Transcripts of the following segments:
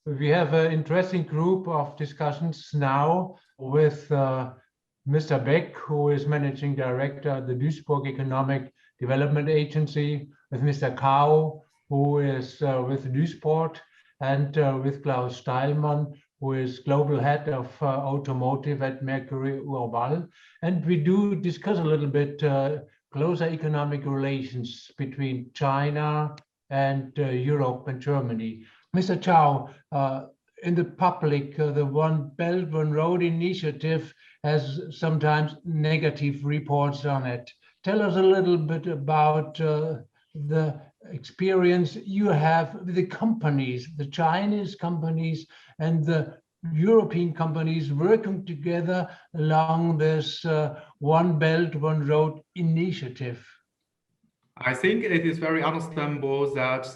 We have an interesting group of discussions now with Mr. Beck, who is Managing Director of the Duisburg Economic Development Agency, with Mr. Cao, who is with Duisport, and with Klaus Steinmann, who is Global Head of Automotive at Mercuri Urval. And we do discuss a little bit closer economic relations between China and Europe and Germany. Mr. Cao, in the public, the One Belt, One Road initiative has sometimes negative reports on it. Tell us a little bit about the experience you have with the companies, the Chinese companies and the European companies working together along this One Belt, One Road initiative. I think it is very understandable that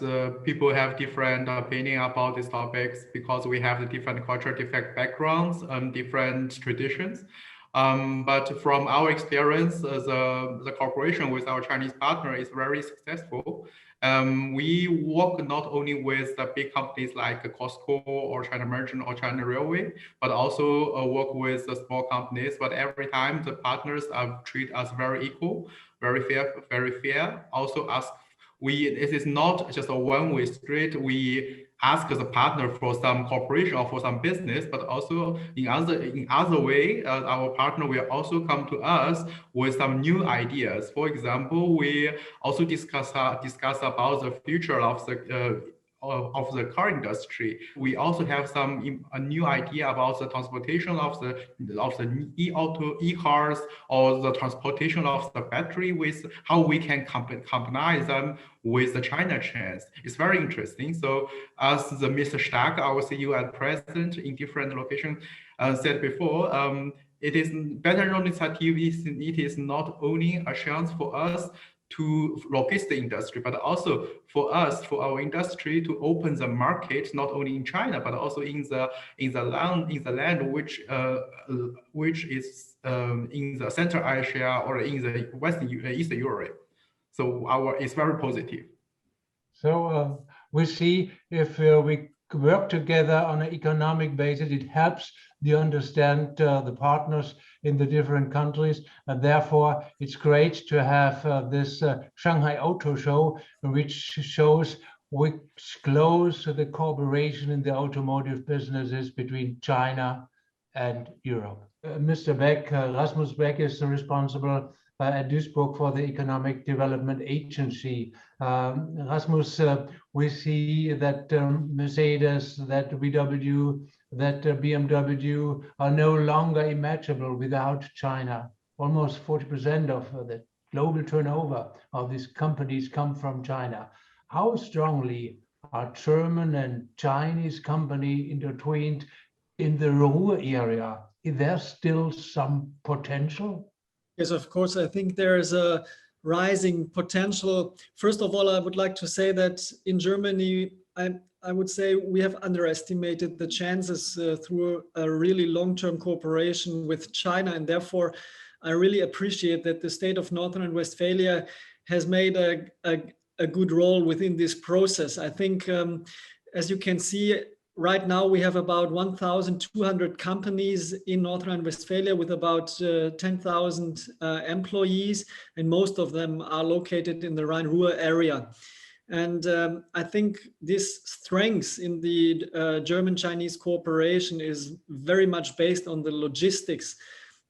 people have different opinion about these topics because we have the different culture, different backgrounds, and different traditions. But from our experience, the cooperation with our Chinese partner is very successful. We work not only with the big companies like Costco or China Merchant or China Railway, but also work with the small companies. But every time the partners treat us very equal, very fair. Also ask, it is not just a one-way street. We ask the partner for some cooperation or for some business, but also in other way, our partner will also come to us with some new ideas. For example, we also discuss about the future of the car industry. We also have a new idea about the transportation of the e-cars or the transportation of the battery, with how we can combine them with the China trends. It's very interesting. So as the Mr. Stark, our CEO and President in different locations, said before, it is better initiative. It is not only a chance for us to logistic industry, but also for us, for our industry, to open the market not only in China but also in the land which is in the Central Asia or in the Eastern Europe. So it's very positive. So we see if we work together on an economic basis, it helps to understand the partners in the different countries, and therefore it's great to have this Shanghai Auto Show, which shows which close the cooperation in the automotive businesses between China and Europe. Mr. Beck, Rasmus Beck is responsible at Duisburg for the Economic Development Agency. Rasmus, we see that Mercedes, that VW, that BMW are no longer imaginable without China. Almost 40% of the global turnover of these companies come from China. How strongly are German and Chinese companies intertwined in the Ruhr area? Is there still some potential? Yes, of course. I think there is a rising potential. First of all, I would like to say that in Germany, I would say we have underestimated the chances through a really long-term cooperation with China. And therefore, I really appreciate that the state of North Rhine-Westphalia has made a good role within this process. I think, as you can see, right now we have about 1,200 companies in North Rhine-Westphalia with about 10,000 employees, and most of them are located in the Rhine-Ruhr area. And I think this strength in the German-Chinese cooperation is very much based on the logistics.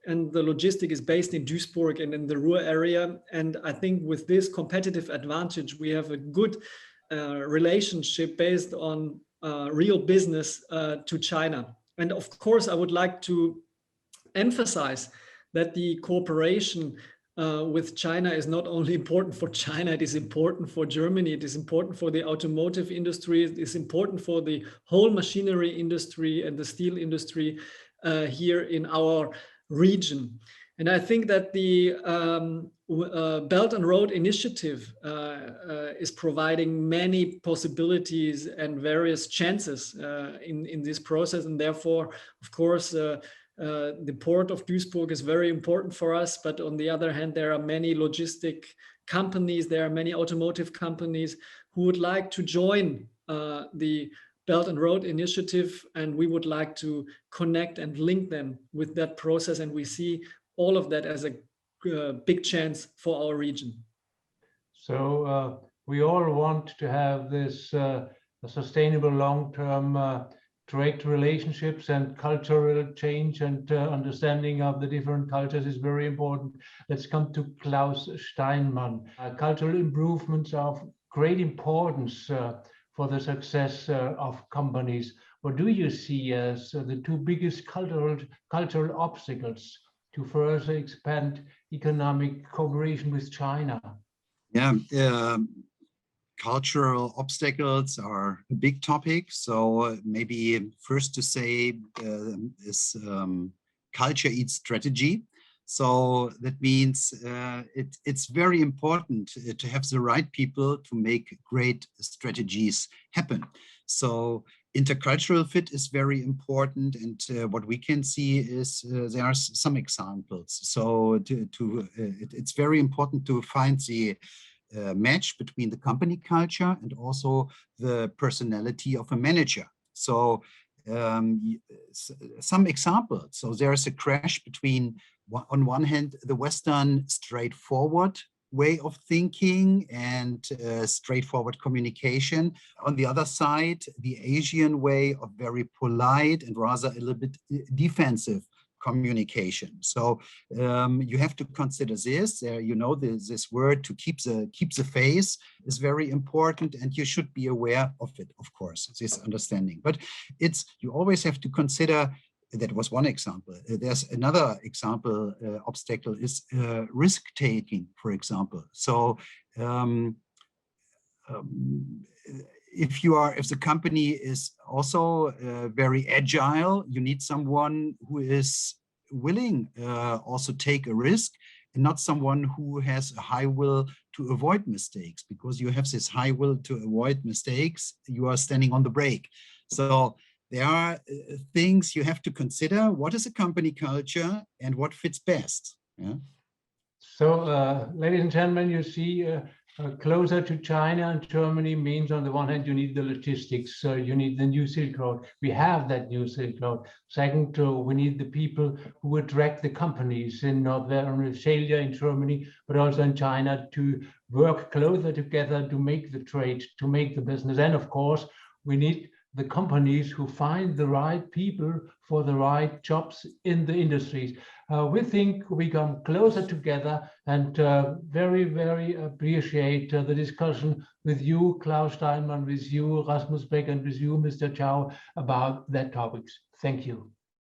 And the logistic is based in Duisburg and in the Ruhr area. And I think with this competitive advantage, we have a good relationship based on real business to China. And of course, I would like to emphasize that the cooperation with China is not only important for China, it is important for Germany, it is important for the automotive industry, it is important for the whole machinery industry and the steel industry here in our region. And I think that the Belt and Road Initiative is providing many possibilities and various chances in this process. And therefore, of course, the port of Duisburg is very important for us. But on the other hand, there are many logistic companies, there are many automotive companies who would like to join the Belt and Road Initiative, and we would like to connect and link them with that process. And we see all of that as a big chance for our region. So we all want to have this sustainable long-term trade relationships, and cultural change and understanding of the different cultures is very important. Let's come to Klaus Steinmann. Cultural improvements are of great importance for the success of companies. What do you see as the two biggest cultural obstacles to further expand economic cooperation with China? Yeah, cultural obstacles are a big topic. So maybe first to say is culture eats strategy. So that means it's very important to have the right people to make great strategies happen. So intercultural fit is very important, and what we can see is there are some examples. So it's very important to find the match between the company culture and also the personality of a manager. So some examples. So there's a crash between, on one hand, the Western straightforward way of thinking and straightforward communication. On the other side, the Asian way of very polite and rather a little bit defensive communication. So you have to consider this. You know, this word to keep the face is very important, and you should be aware of it, of course, this understanding. But you always have to consider. That was one example. There's another example, obstacle is risk-taking, for example. So if the company is also very agile, you need someone who is willing also take a risk, and not someone who has a high will to avoid mistakes. Because you have this high will to avoid mistakes, you are standing on the brake. So there are things you have to consider. What is a company culture and what fits best? Yeah. So, ladies and gentlemen, you see, closer to China and Germany means, on the one hand, you need the logistics. So you need the new Silk Road. We have that new Silk Road. Second, we need the people who attract the companies in North Rhine-Westphalia, in Germany, but also in China, to work closer together to make the trade, to make the business. And of course, we need the companies who find the right people for the right jobs in the industries. We think we come closer together, and very, very appreciate the discussion with you, Klaus Steinmann, with you, Rasmus Beck, and with you, Mr. Cao, about that topics. Thank you.